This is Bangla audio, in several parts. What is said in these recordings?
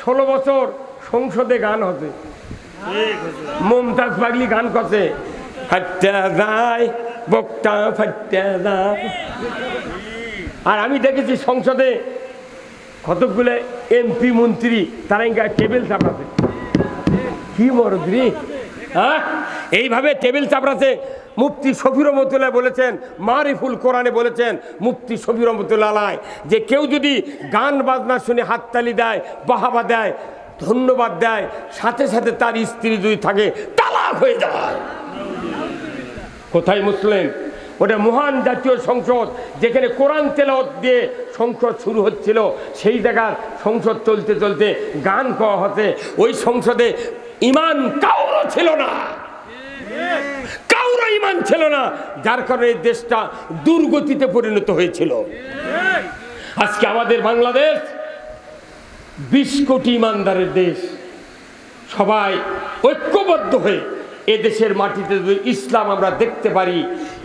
16 বছর সংসদে গান হচ্ছে, মমতাজ পাগলি গান করছে, ফাট্টা যায় বক্তা ফাট্টা যায়। আর আমি দেখেছি সংসদে কতগুলো এমপি মন্ত্রী তারা টেবিল চাপড়াছে। কি মরদ্রি, হ্যাঁ, এইভাবে টেবিল চাপড়াছে। মুফতি শফি রহমতুল্লাহ বলেছেন, মারিফুল কোরআনে বলেছেন মুফতি শফি রহমতুল্লাহ আলাই, যে কেউ যদি গান বাজনা শুনে হাততালি দেয়, বাহাবা দেয়, ধন্যবাদ দেয়, সাথে সাথে তার স্ত্রী যদি থাকে তালাক হয়ে যায়। কোথায় মুসলিম? ওটা মহান জাতীয় সংসদ, যেখানে কোরআন তেলাওয়াত দিয়ে সংসদ শুরু হচ্ছিল, সেই জায়গার সংসদ চলতে চলতে গান গাওয়া হতে। ওই সংসদে ইমান কাউরও ছিল না, কাউরও ইমান ছিল না, যার কারণে এই দেশটা দুর্গতিতে পরিণত হয়েছিল। আজকে আমাদের বাংলাদেশ 20 কোটি ইমানদারের দেশ। সবাই ঐক্যবদ্ধ হয়ে এদেশের মাটিতে যদি ইসলাম আমরা দেখতে পারি,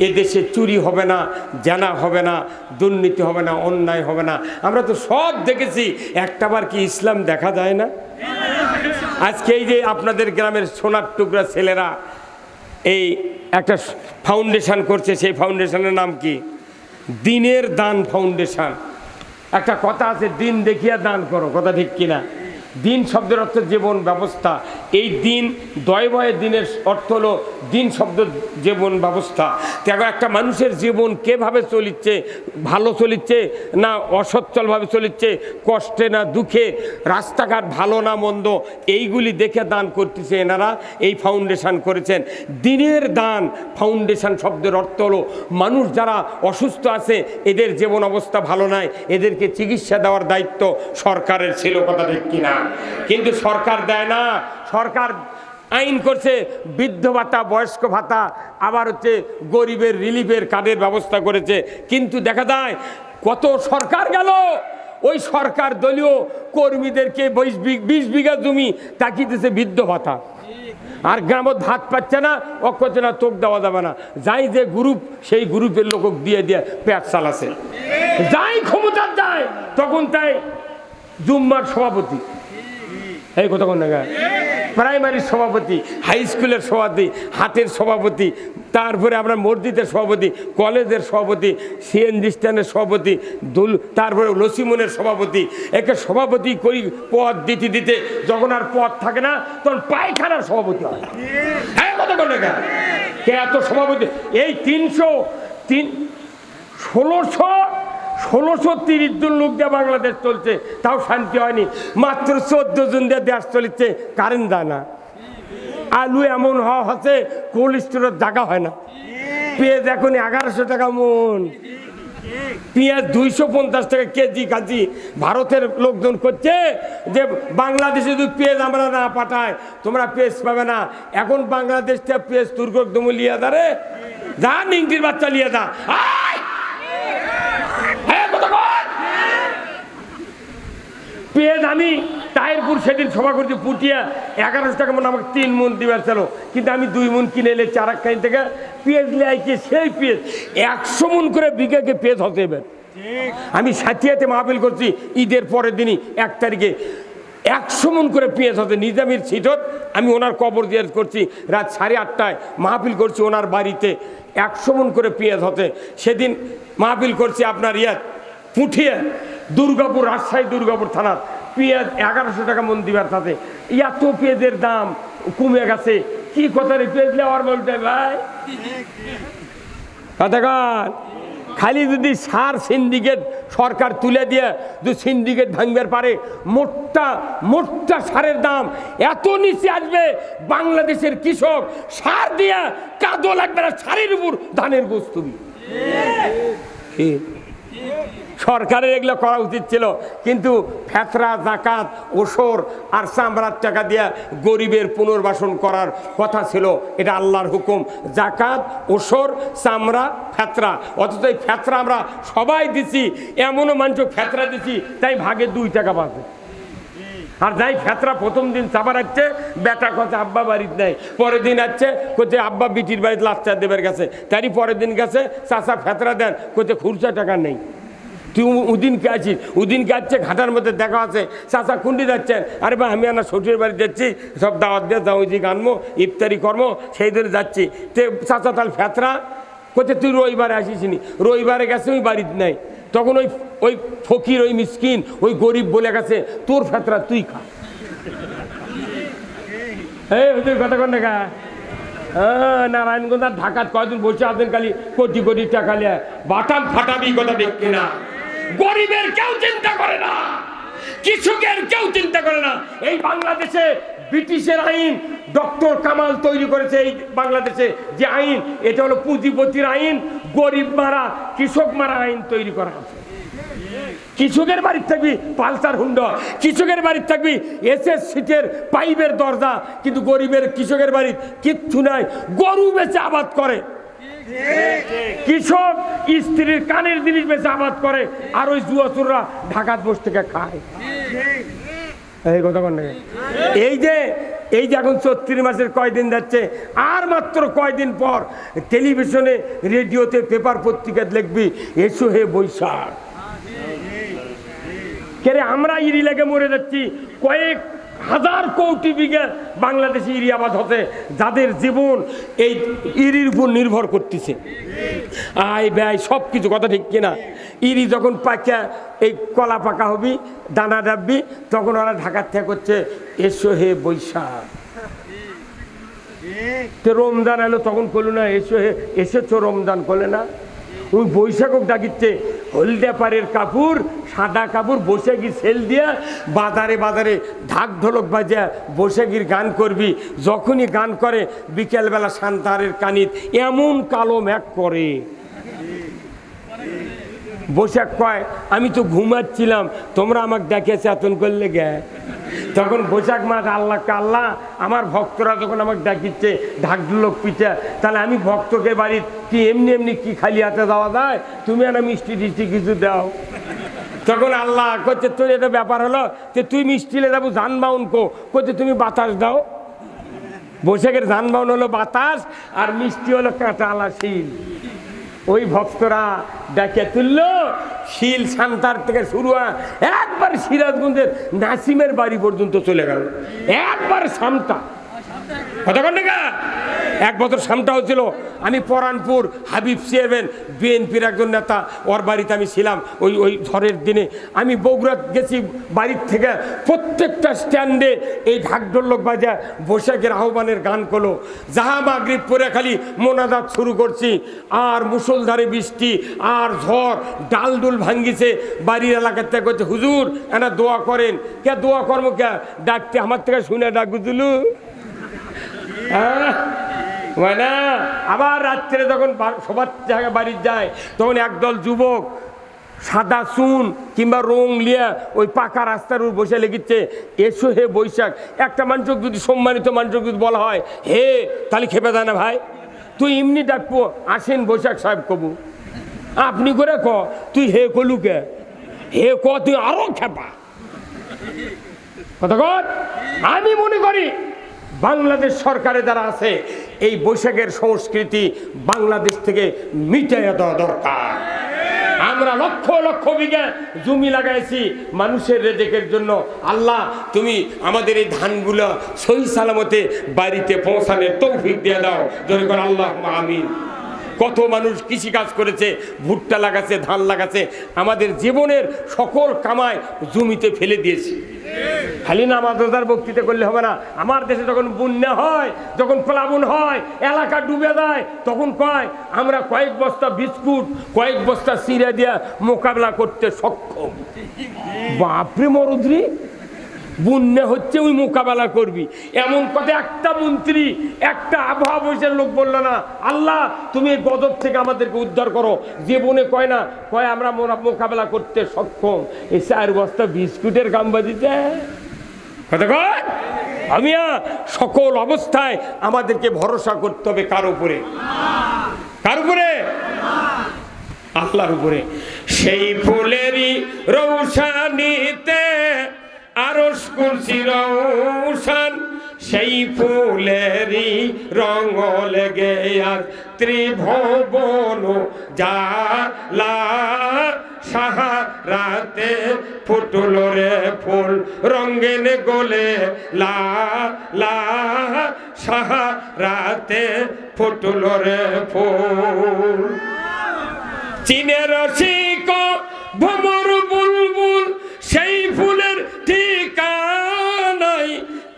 এদেশে চুরি হবে না, জানা হবে না, দুর্নীতি হবে না, অন্যায় হবে না। আমরা তো সব দেখেছি, একটাবার কি ইসলাম দেখা যায় না? আজকে এই যে আপনাদের গ্রামের সোনার টুকরা ছেলেরা এই একটা ফাউন্ডেশন করছে, সেই ফাউন্ডেশনের নাম কি? দিনের দান ফাউন্ডেশন। একটা কথা আছে, দিন দেখিয়া দান করো, কথা ঠিক কিনা? দিন শব্দের অর্থ জীবন ব্যবস্থা। এই দিন দয়বয়ে দিনের অর্থ হলো দিন শব্দ জীবন ব্যবস্থা। দেখো একটা মানুষের জীবন কিভাবে চলিচ্ছে, ভালো চলিচ্ছে না অসচ্ছলভাবে চলিচ্ছে, কষ্টে না দুঃখে, রাস্তাঘাট ভালো না মন্দ, এইগুলি দেখে দান করতেছে। এনারা এই ফাউন্ডেশন করেছেন। দিনের দান ফাউন্ডেশন শব্দের অর্থ হলো মানুষ যারা অসুস্থ আছে, এদের জীবন অবস্থা ভালো নয়, এদেরকে চিকিৎসা দেওয়ার দায়িত্ব সরকারের ছিল, কথা ঠিক কিনা? কিন্তু সরকার দেয় না। সরকার আইন করছে বৃদ্ধ ভাতা, বয়স্ক ভাতা, আবার হচ্ছে গরিবের রিলিফের কার্ডের ব্যবস্থা করেছে। কিন্তু দেখা যায় কত সরকার গেল, ওই সরকার দলীয় কর্মীদেরকে 20 বিঘা জমি তাকিয়েছে বৃদ্ধ ভাতা, আর গ্রামত ভাত পাচ্ছে না, অক্ষছে না, তোক দেওয়া যাবে না। যাই যে গ্রুপ, সেই গ্রুপের লোক দিয়ে দিয়ে পেট চালাছে। যাই ক্ষমতার যায় তখন তাই জুম্মার সভাপতি, এই কথা কোন জায়গায়, প্রাইমারির সভাপতি, হাই স্কুলের সভাপতি, হাটের সভাপতি, তারপরে আমরা মসজিদের সভাপতি, কলেজের সভাপতি, সিএনজি স্ট্যান্ডের সভাপতি, তারপরে লসিমনের সভাপতি, একে সভাপতি করি পদ দিতে দিতে যখন আর পদ থাকে না তখন পায়খানার সভাপতি হয়। হ্যাঁ কথা কোন জায়গায়, কে এত সভাপতি? এই 1630 জন লোক দিয়ে বাংলাদেশ চলছে, তাও শান্তি হয়নি। মাত্র 14 জন দিয়ে দেশ চলছে, কারেন্ট দেয় না। আলু এমন হওয়া হচ্ছে কোল্ড স্টোরের জায়গা হয় না। পেঁয়াজ এখন 1100 টাকা মন, পেঁয়াজ 250 টাকা কেজি কাজি। ভারতের লোকজন করছে যে বাংলাদেশে যদি পেঁয়াজ আমরা না পাঠাই তোমরা পেঁয়াজ পাবে না। এখন বাংলাদেশ থেকে পেঁয়াজ তুর্কদম লিয়া দাঁড়ে, যা নিংটির বাচ্চা লিয়া দা। পেঁয়াজ আমি তাহিরপুর সেদিন সভা করছি, পুটিয়া 1100 টাকা মন আমাকে 3 মন দিবার ছিল, কিন্তু আমি 2 মন কিনে এলে চারাক্কানি থেকে পেঁয়াজ লিয়ে সেই পেঁয়াজ 100 মন করে বিঘাকে পেঁয়াজ হতে এবার। আমি সাথিয়াতে মাহফিল করছি ঈদের পরের দিনই 1 তারিখে 100 মন করে পেঁয়াজ হতে নিজামির সিটত। আমি ওনার কবর জিয়ারত করছি, রাত 8:30টায় মাহফিল করছি ওনার বাড়িতে, 100 মন করে পেঁয়াজ হতে। সেদিন মাহফিল করছি আপনার পুঠিয়া দুর্গাপুর, রাজশাহী দুর্গাপুর থানার। পেঁয়াজ 1100 টাকা মন দিবার সাথে এত পেঁয়াজের দাম কমে গেছে। কি কথা রে, পেঁয়াজ নেওয়ার বলতে ভাই কথাকার। খালি যদি সার সিন্ডিকেট সরকার তুলে দিয়ে যদি সিন্ডিকেট ভাঙবার পারে, মোটটা সারের দাম এত নিচে আসবে, বাংলাদেশের কৃষক সার দিয়া কাদো লাগবে না, সারের উপর ধানের বস্তু। সরকারের এগুলো করা উচিত ছিল, কিন্তু ফেতরা, জাকাত, ওসর আর চামড়ার টাকা দিয়ে গরিবের পুনর্বাসন করার কথা ছিল। এটা আল্লাহর হুকুম, জাকাত, ওসর, চামড়া, ফেতরা। অথচ এই ফেতরা আমরা সবাই দিছি, এমনও মানুষ ফেতরা দিছি তাই ভাগে 2 টাকা পাবে। আর যাই ফেতরা প্রথম দিন চাপা রাখছে, বেটা কথা আব্বা বাড়িতে নেই, পরের দিন আসছে কোথায় আব্বা বিটির বাড়িতে লাচ্চা দেবের গেছে, তারই পরের দিন গেছে চাচা ফেতরা দেন, কোথায় খুরসা টাকা নেই। তুই উদিনকে আছিস, উদিনকে আসছে ঘাটার মধ্যে দেখা আছে, চাচা কুন্ডি যাচ্ছেন, আরে ভাই আমি আমার শ্বশুরের বাড়ি যাচ্ছি, সব দাওয়াত দিয়ে যাও ওই দিকে আনবো, ইফতারি কর্ম সেই ধরে যাচ্ছি। তে চাচা তাহলে ফেতরা কোথায়, তুই রবিবারে আসিস নি, রবিবারে গেছে ওই বাড়িতে নাই, তখন ওই ওই ফকির ওই মিসকিন ওই গরিব বলে গেছে তোর ফেতরা তুই খা। এই হুজুর কথা কন দেখা, নারায়ণগঞ্জ আর ঢাকাত কয়দিন বসে আছেন খালি কোটি কোটি টাকা লিয়ে বাটাম ফাটাবি, কথা ঠিক কিনা? গরিবের কেউ চিন্তা করে না, কৃষকের কেউ চিন্তা করে না। এই বাংলাদেশে ব্রিটিশের আইন ডক্টর কামাল তৈরি করেছে, এই বাংলাদেশে যে আইন এটা হলো পুঁজিপতির আইন, গরিব মারা কৃষক মারা আইন তৈরি করা আছে। কৃষকের বাড়ির থাকবি পালসার হুন্ডা, কৃষকের বাড়ির থাকবি এসএস সিটের পাইপের দরজা, কিন্তু গরিবের কৃষকের বাড়ির কিচ্ছু নাই, গরু বেচে আবাদ করে। কৃষক স্ত্রীর কানের জিনিস বেচে আবাদ করে, আর ওই জুয়াচুররা ঢাকাত বসে থেকে খায়। এই কথা কন নাকি? এই যে এখন 34 মাসের কয়দিন যাচ্ছে, আর মাত্র কয়দিন পর টেলিভিশনে রেডিওতে পেপার পত্রিকায় লিখবি এসো হে বৈশাখ। কেরে আমরা ইরি লেগে মরে যাচ্ছি, কয়েক হাজার কোটি বিঘা বাংলাদেশে ইরি আবাদ হচ্ছে, যাদের জীবন এই ইরির উপর নির্ভর করতেছে। আয় ব্যয় সব কিছু, কথা ঠিক কিনা? ইরি যখন পাকা এই কলা পাকা হবি, দানা ডাববি, তখন ওরা ঢাকার থেকে করছে এসো হে বৈশাখ। তো রমজান এলো তখন করলো না এসো হে, এসেছো রমজান করলে না? ওই বৈশাখক ডাকিচ্ছে হলদে পাড়ের কাপড় সাদা কাপড়, বৈশাখী সেল দিয়া বাজারে বাজারে ঢাক ঢোলক বাজা বৈশাখীর গান করবি। যখনই গান করে বিকেলবেলা সান্তারের কানিত এমন কালো মেঘ করে, বৈশাখ কয় আমি তো ঘুমাচ্ছিলাম, তোমরা আমাকে ডেকেছে এতন করলে গে। তখন বৈশাখ মাস আল্লাহ আল্লাহ আমার ভক্তরা যখন আমাকে ডাকিচ্ছে ঢাক ঢোলক পিঠা, তাহলে আমি ভক্তকে বাড়ির কি এমনি এমনি কি খালি হাতে দেওয়া যায়? তুমি একটা মিষ্টি টিষ্টি কিছু দাও। তখন আল্লাহ করছে তোর এটা ব্যাপার হলো যে তুই মিষ্টিলে যাবো যানবাহন করছে, তুমি বাতাস দাও। বৈশাখের যানবাহন হলো বাতাস, আর মিষ্টি হলো কাঁটা আলা শিল। ওই ভক্তরা ডাকে তুললো শিল সান্তার থেকে শুরু হয়, একবার সিরাজগঞ্জের নাসিমের বাড়ি পর্যন্ত চলে গেল, একবার সামটা। কতক্ষণ টাকা? এক বছর সামটা হচ্ছিল। আমি পরানপুর হাবিব সিএবেন বিএনপির একজন নেতা, ওর বাড়িতে আমি ছিলাম ওই ঝড়ের দিনে। আমি বগুড়া গেছি বাড়ির থেকে, প্রত্যেকটা স্ট্যান্ডে এই ঢাকঢোলক বাজা বৈশাখের আহ্বানের গান করলো। যাহা মাগরিব পরে খালি মোনাজাত শুরু করছি, আর মুষলধারে বৃষ্টি আর ঝড় ডালডুল ভাঙ্গিছে। বাড়ির এলাকার থেকে করছে হুজুর এনা দোয়া করেন। কে দোয়া কর্ম কে ডাকতে আমার থেকে শুনে ডাক বুঝলু। না আবার রাত্রে যখন সবার জায়গায় বাড়ির যায়, তখন একদল যুবক সাদা চুন কিংবা রং লিয়া ওই পাকা রাস্তার উপর বসে লেগেছে এসো হে বৈশাখ। একটা মানুষকে যদি সম্মানিত মানুষকে যদি বলা হয় হে, তাহলে খেপে যায় না ভাই? তুই এমনি ডাকবো আসেন বৈশাখ সাহেব কবু, আপনি করে ক তুই হে কলুকে হে ক, তুই আরো খেপা। কথা কর। আমি মনে করি বাংলাদেশ সরকারে যারা আছে এই বৈশাখের সংস্কৃতি বাংলাদেশ থেকে মিটাইয়া দেওয়া দরকার। আমরা লক্ষ লক্ষ বিঘা জমি লাগাইছি মানুষের রেজেকের জন্য। আল্লাহ তুমি আমাদের এই ধানগুলো সহি সালামতে বাড়িতে পৌঁছানোর তৌফিক দিয়ে দাও। জোরে করে আল্লাহ আমিন। কত মানুষ কৃষি কাজ করেছে, ভুট্টা লাগাচ্ছে, ধান লাগাচ্ছে, আমাদের জীবনের সকল কামাই জমিতে ফেলে দিয়েছি। খালি নামাজ রোজার বক্তৃতা করলে হবে না। আমার দেশে যখন বন্যা হয়, যখন প্লাবন হয়, এলাকা ডুবে যায়, তখন কয় আমরা কয়েক বস্তা বিস্কুট কয়েক বস্তা চিড়া দিয়া মোকাবেলা করতে সক্ষম। বাপরে মরুদ্রি, বন্যা হচ্ছে ওই মোকাবেলা করবি এমন কথা একটা মন্ত্রী একটা আবহাওয়া বৈশের লোক বললো না। আল্লাহ তুমি এই গজব থেকে আমাদেরকে উদ্ধার করো। জীবনে কয় না, কয় আমরা মোকাবেলা করতে সক্ষম। এই 4 বস্তা বিস্কুটের গামবাজিতে কথা কয়। আমি সকল অবস্থায় আমাদেরকে ভরসা করতে হবে কার উপরে? কার উপরে? আল্লাহর উপরে। সেই ফুলেরই রৌশানিতে আরশ কুরসি রৌশন, সেই ফুলেরই রঙ লেগে আর ত্রিভুবন জ্বালা। সাহারাতে ফুটল রে ফুল রঙিন গোলে লা লা সাহারাতে ফুটল রে ফুল চীনের রসিক ভ্রমর বুলবুল সেই ফুলের ঠিকানাই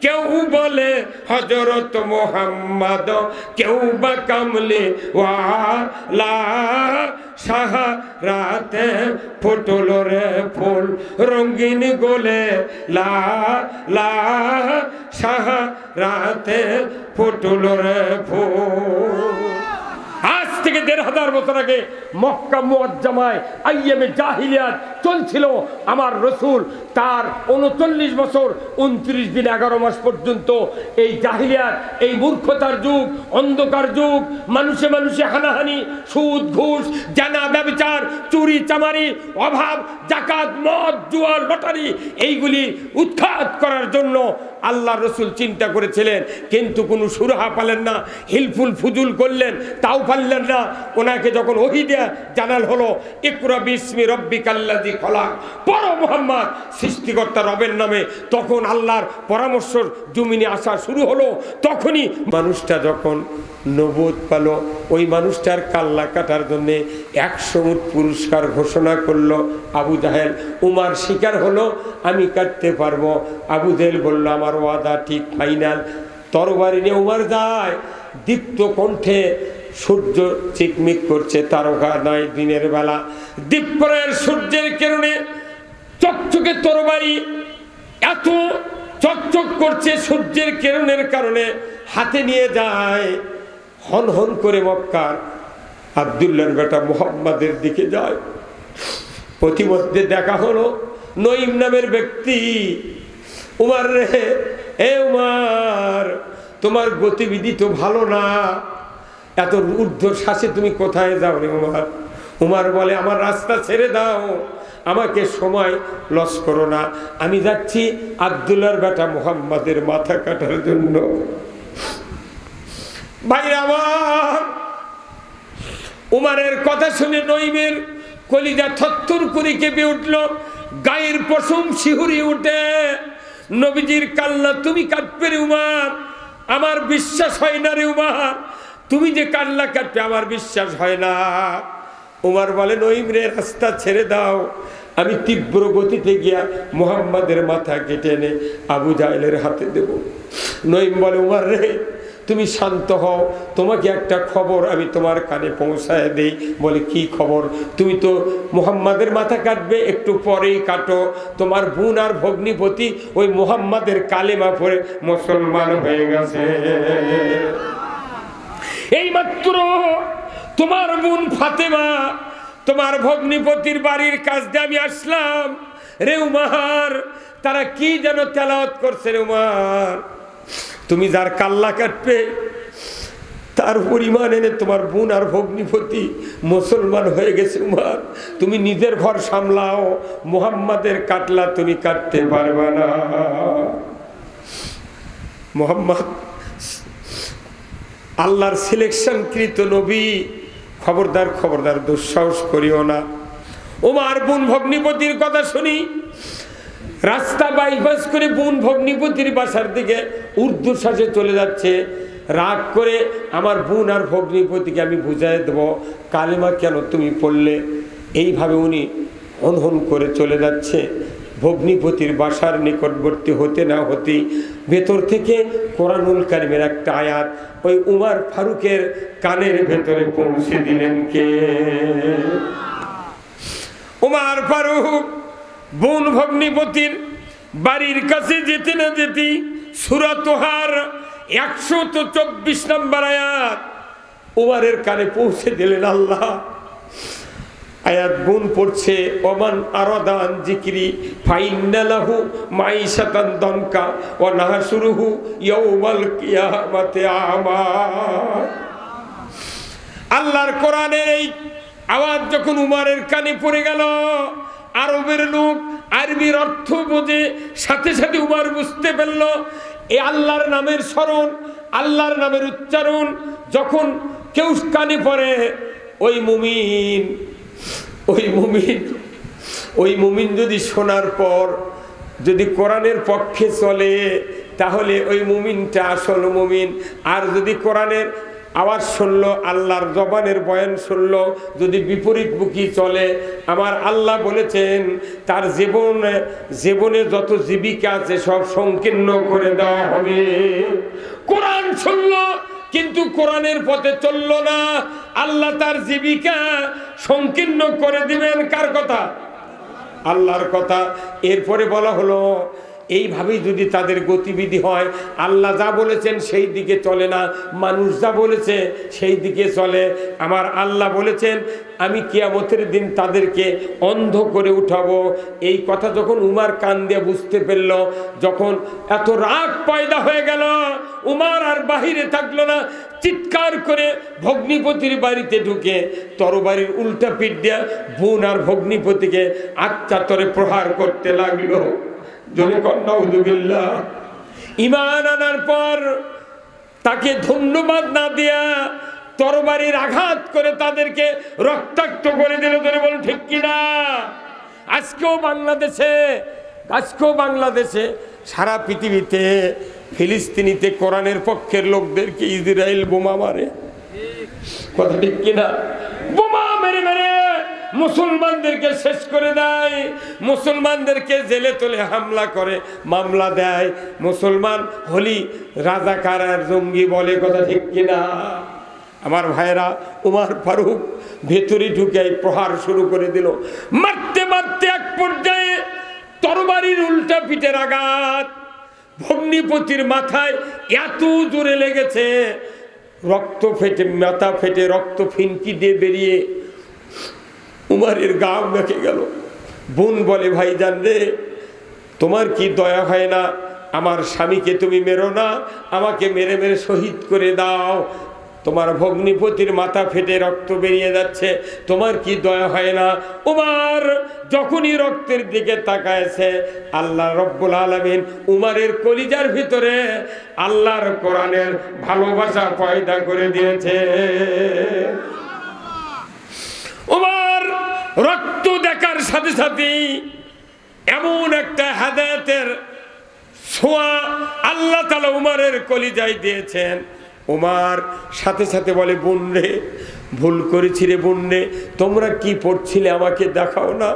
কেউ বলে হযরত মুহাম্মদ কেউ বা কামলি ওয়ালা সাহারাতে ফুটল রে ফুল রঙিন গোলে লা লা সাহারাতে ফুটল রে ফুল আজ থেকে ১৫০০ বছর আগে মক্কা মুআজ্জামায় আইয়ামে জাহিলিয়াত চলছিল। আমার রসুল তার ৩৯ বছর ২৯ দিন ১১ মাস পর্যন্ত এই জাহিলিয়াত, এই মূর্খতার যুগ, অন্ধকার যুগ, মানুষে মানুষে হানাহানি, সুদ ঘুষ, জানা ব্যভিচার, চুরি চামারি, অভাব, জাকাত, মদ, জুয়া, লটারি এইগুলি উৎখাত করার জন্য আল্লাহ রসুল চিন্তা করেছিলেন, কিন্তু কোনো সুরাহা পালেন না। হিলফুল ফুজুল করলেন, তাও পারলেন না। ওনাকে যখন ওহী দেয়া জানাল হলো ইকরা বিসমি রব্বিকাল্লাযী খলাক, পড়ো মুহাম্মদ সৃষ্টিকর্তা রবের নামে, তখন আল্লাহর পরামর্শ জমিনে আসা শুরু হলো। তখনই মানুষটা যখন নবুয়ত পেল, ওই মানুষটার কাল্লা কাটার জন্য ১০০ উট পুরস্কার ঘোষণা করলো আবু জাহেল। উমার স্বীকার হলো আমি কাটতে পারবো। আবু জাহেল বলল আমার ওয়াদা ঠিক, ফাইনাল। তরবারি নিয়ে উমার যায়, দীপ্ত কণ্ঠে সূর্য চিকমিক করছে, তারকা নাই দিনের বেলা, দীপ্রের সূর্যের কারণে চকচকে তরবারি এত চকচক করছে সূর্যের কিরণের কারণে, হাতে নিয়ে যায়। হন হন করে মক্কার আব্দুল্লাহর বেটা মুহাম্মাদের দিকে যায়। প্রতিমধ্যে দেখা হলো নঈম নামের ব্যক্তি। উমার রে, এ উমার, তোমার গতিবিধি তো ভালো না, এত ঊর্ধ্ব শ্বাসে তুমি কোথায় যাও রে উমার? উমার বলে আমার রাস্তা ছেড়ে দাও, আমাকে সময় লস করো না, আমি যাচ্ছি আব্দুল্লাহর বেটা মুহাম্মাদের মাথা কাটার জন্য। ভাইরা আমার, উমারের কথা শুনে নঈমের কলিজা থরথর করে কেঁপে উঠল, গায়ের পশম শিহরে উঠে। নবীজির কাল্লা তুমি কাটবে রে উমার, আমার বিশ্বাস হয় না রে উমার, তুমি যে কাল্লা কাটবে আমার বিশ্বাস হয় না। উমার বলে নঈম রে, রাস্তা ছেড়ে দাও, আমি তীব্র গতিতে গিয়া মুহাম্মাদের মাথা কেটে এনে আবু জাহেলের হাতে দেব। নঈম বলে উমার রে, তুমি শান্ত হও, তোমাকে একটা খবর আমি তোমার কানে পৌঁছায় দেই। বলে কি খবর? তুমি তো মুহাম্মাদের মাথা কাটবে, একটু পরেই কাটো, তোমার বোন আর ভগ্নিপতি ওই মুহাম্মাদের কালেমা পড়ে মুসলমান হয়ে গেছে। এই মাত্র তোমার বোন ফাতেমা, তোমার ভগ্নিপতির বাড়ির কাছ দিয়ে আমি আসলাম রে উমার, তারা কি যেন তেলাওয়াত করছে রে উমার, তুমি যার কাল্লা কাটবে তার পরিমাণ এনে তোমার বোন আর ভগ্নিপতি মুসলমান হয়ে গেছে। উমার, তুমি নিজের ঘর সামলাও, মুহাম্মাদের কাটলা তুমি কাটতে পারবে না। মুহাম্মদ আল্লাহর সিলেকশনকৃত নবী, খবরদার খবরদার দুঃসাহস করিও না। ওমার বোন ভগ্নিপতির কথা শুনি রাস্তা বাইপাস করে বোন ভগ্নিপতির বাসার দিকে ঊর্ধ্বশ্বাসে চলে যাচ্ছে। রাগ করে আমার বোন আর ভগ্নিপতিকে আমি বুঝাই দেবো, কালেমা কেন তুমি পড়লে? এইভাবে উনি হনহন করে চলে যাচ্ছে। ভগ্নিপতির বাসার নিকটবর্তী হতে না হতেই ভেতর থেকে কোরআনুল কারীমের একটা আয়াত ওই উমার ফারুকের কানের ভেতরে পৌঁছে দিলেন কে? উমার ফারুক বোন ভগ্নিপতির বাড়ির কাছে যেতে না যেতেই সূরা তোহার ১২৪ নম্বর আয়াত উমারের কানে পৌঁছে দিলেন। আল্লাহ আয়াত বোন পড়ছে, ওমান আরাদান যিকরি ফাইন্না লাহু মাইশাতান দনকা ওয়া নাহশুরুহু ইয়াউমাল কিয়ামাতি আমা। আল্লাহর কোরআনের এই আওয়াজ যখন উমারের কানে পড়ে গেল, আরবের লোক আরবির অর্থ বোঝে, সাথে সাথে উমার বুঝতে পারল এই আল্লাহর নামের স্মরণ, আল্লাহর নামের উচ্চারণ যখন কেউ কানে পড়ে, ওই মুমিন ওই মুমিন যদি শোনার পর যদি কোরআনের পক্ষে চলে তাহলে ওই মুমিনটা আসল মুমিন। আর যদি কোরআনের আওয়াজ শুনলো, আল্লাহর জবানের বয়ান শুনলো, যদি বিপরীতমুখী চলে, আমার আল্লাহ বলেছেন তার জীবনে যত জীবিকা আছে সব সংকীর্ণ করে দেওয়া হবে। কোরআন শুনলো কিন্তু কোরআনের পথে চললো না, আল্লাহ তার জীবিকা সংকীর্ণ করে দিবেন। কার কথা? আল্লাহর কথা। এরপরে বলা হলো এইভাবেই যদি তাদের গতিবিধি হয়, আল্লাহ যা বলেছেন সেই দিকে চলে না, মানুষ যা বলেছে সেই দিকে চলে। আমার আল্লাহ বলেছেন আমি কিয়ামতের দিন তাদেরকে অন্ধ করে উঠাবো। এই কথা যখন উমার কান দিয়ে বুঝতে পারল, যখন এত রাগ পয়দা হয়ে গেল, উমার আর বাহিরে থাকলো না, চিৎকার করে ভগ্নিপতির বাড়িতে ঢুকে তরবারির উল্টা পিঠ দিয়ে বোন আর ভগ্নিপতিকে আচ্ছাতরে প্রহার করতে লাগলো। ঈমান আনার পর তাকে ধন্যবাদ না দিয়া তরবারির আঘাত করে তাদেরকে রক্তাক্ত করে দিল। ধরে বলুন ঠিক কিনা? আজকেও বাংলাদেশে সারা পৃথিবীতে ফিলিস্তিনিতে কোরআনের পক্ষের লোকদেরকে ইসরায়েল বোমা মারে। কথা ঠিক কিনা? বোমা মেরে মেরে মুসলমানদেরকে শেষ করে দেয়, মুসলমানদেরকে জেলে তুলে হামলা করে, মামলা দেয়। মুসলমান হলি রাজাকার আর জঙ্গি বলে। কথা ঠিক কিনা? আমার ভাইরা, উমর ফারুক ভেতরে ঢুকে প্রহার শুরু করে দিল। মারতে মারতে এক পর্যায়ে তরবারির উল্টা পিঠের আঘাত ভগ্নিপতির মাথায় এত জোরে লেগেছে, রক্ত ফেটে, মাথা ফেটে রক্ত ফিনকি দিয়ে বেরিয়ে উমারের গা মেখে গেল। বোন বলে ভাইজান রে, তোমার কি দয়া হয় না? আমার স্বামীকে তুমি মেরো না, আমাকে মেরে মেরে শহীদ করে দাও। তোমার ভগ্নিপতির মাথা ফেটে রক্ত বেরিয়ে যাচ্ছে, তোমার কি দয়া হয় না? উমার যখনই রক্তের দিকে তাকায়ছে, আল্লাহ রব্বুল আলামিন উমারের কলিজার ভিতরে আল্লাহর কোরআনের ভালোবাসা পয়দা করে দিয়েছে। উমর রক্ত দেখার সাথে সাথেই এমন একটা হেদায়েতের ছোঁয়া আল্লাহ তাআলা উমরের কলিজায় দিয়েছেন। উমর সাথে সাথে বলে, বোন রে, ভুল করেছি রে বোন রে, তোমরা কি পড়ছিলে আমাকে দেখাও না,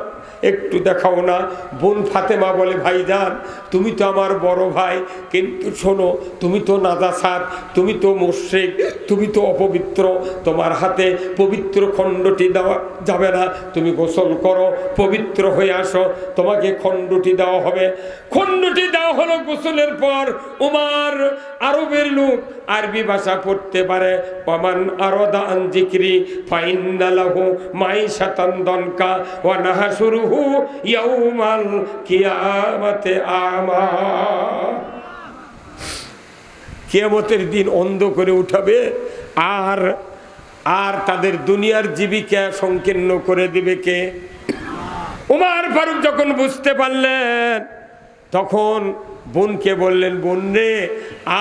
একটু দেখাও না। বোন ফাতেমা বলে, ভাইজান তুমি তো আমার বড় ভাই, কিন্তু শোনো, তুমি তো নাজাসাত, তুমি তো মুশরিক, তুমি তো অপবিত্র, তোমার হাতে পবিত্র খণ্ডটি দেওয়া যাবে না। তুমি গোসল করো, পবিত্র হয়ে আসো, তোমাকে খণ্ডটি দেওয়া হবে। খণ্ডটি দেওয়া হলো। গোসলের পর উমর আরবের লোক, আরবি ভাষা পড়তে পারে। ওমান আরাদা আন যিকরি ফাইন্না লাহু মাইশাতান দনকা ওয়া নাহশুরুহু ইয়াউমাল কিয়ামাতে আমা। কিয়ামতের দিন অন্ধ করে উঠাবে, আর তাদের দুনিয়ার জীবিকা সংকীর্ণ করে দিবে কে? উমর ফারুক যখন বুঝতে পারলেন, তখন বোনকে বললেন, বোন রে,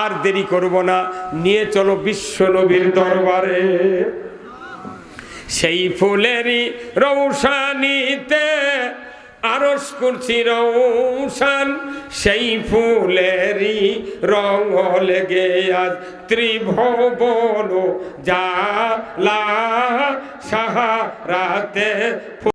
আর দেরি করব না, নিয়ে চলো বিশ্ব নবীর দরবারে। সেই ফুলেরই রৌশানিতে আরশ কুরসি রৌশান, সেই ফুলেরই রং লেগে আজ ত্রিভুবন জ্বালা সাহারাতে।